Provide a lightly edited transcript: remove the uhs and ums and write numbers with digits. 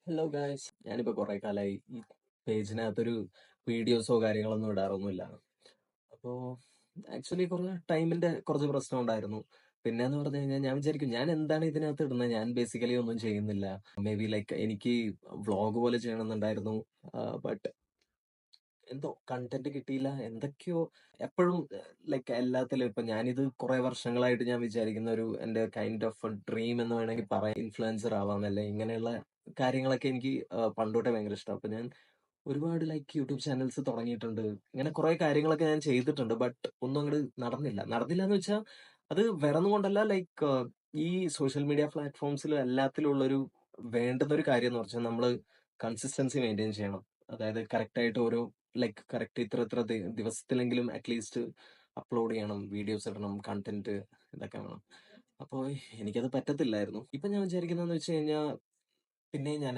Hello guys, ഞാനിപ്പോൾ കുറേ കാലമായി ഈ പേജിനകത്തൊരു വീഡിയോസോ കാര്യങ്ങളൊന്നും ഇടാറൊന്നുമില്ല. അപ്പോൾ ആക്ച്വലി കുറേ ടൈമിൻ്റെ കുറച്ച് പ്രശ്നം ഉണ്ടായിരുന്നു. പിന്നെന്ന് പറഞ്ഞു കഴിഞ്ഞാൽ ഞാൻ വിചാരിക്കും ഞാൻ എന്താണ് ഇതിനകത്ത് ഇടുന്നത്, ഞാൻ ബേസിക്കലി ഒന്നും ചെയ്യുന്നില്ല. മേ ബി ലൈക്ക് എനിക്ക് വ്ളോഗ് പോലെ ചെയ്യണമെന്നുണ്ടായിരുന്നു. ബട്ട് എന്തോ കണ്ടന്റ് കിട്ടിയില്ല, എന്തൊക്കെയോ എപ്പോഴും ലൈക്ക് എല്ലാത്തിലും ഇപ്പൊ ഞാനിത് കുറെ വർഷങ്ങളായിട്ട് ഞാൻ വിചാരിക്കുന്ന ഒരു എന്റെ കൈൻഡ് ഓഫ് ഡ്രീം എന്ന് വേണമെങ്കിൽ പറയാം, ഇൻഫ്ലുവൻസർ ആവാന്നല്ലേ. ഇങ്ങനെയുള്ള കാര്യങ്ങളൊക്കെ എനിക്ക് പണ്ടോട്ടെ ഭയങ്കര ഇഷ്ടം. അപ്പൊ ഞാൻ ഒരുപാട് ലൈക്ക് യൂട്യൂബ് ചാനൽസ് തുടങ്ങിയിട്ടുണ്ട്, ഇങ്ങനെ കുറെ കാര്യങ്ങളൊക്കെ ഞാൻ ചെയ്തിട്ടുണ്ട്. ബട്ട് ഒന്നും അങ്ങോട്ട് നടന്നില്ല എന്ന് വെച്ചാൽ അത് വേറൊന്നും കൊണ്ടല്ല. ലൈക്ക് ഈ സോഷ്യൽ മീഡിയ പ്ലാറ്റ്ഫോംസിലും എല്ലാത്തിലും ഉള്ളൊരു വേണ്ടുന്ന ഒരു കാര്യം എന്ന് വെച്ചാൽ നമ്മൾ കൺസിസ്റ്റൻസി മെയിൻറ്റെയിൻ ചെയ്യണം. അതായത് കറക്റ്റ് ആയിട്ട് ഓരോ ലൈക്ക് കറക്റ്റ് ഇത്ര ഇത്ര ദിവസത്തിലെങ്കിലും അറ്റ്ലീസ്റ്റ് അപ്ലോഡ് ചെയ്യണം, വീഡിയോസ് ഇടണം, കണ്ടന്റ് ഇതൊക്കെ വേണം. അപ്പോൾ എനിക്കത് പറ്റത്തില്ലായിരുന്നു. ഇപ്പൊ ഞാൻ വിചാരിക്കുന്നതെന്ന് വെച്ച് കഴിഞ്ഞാൽ പിന്നെ ഞാൻ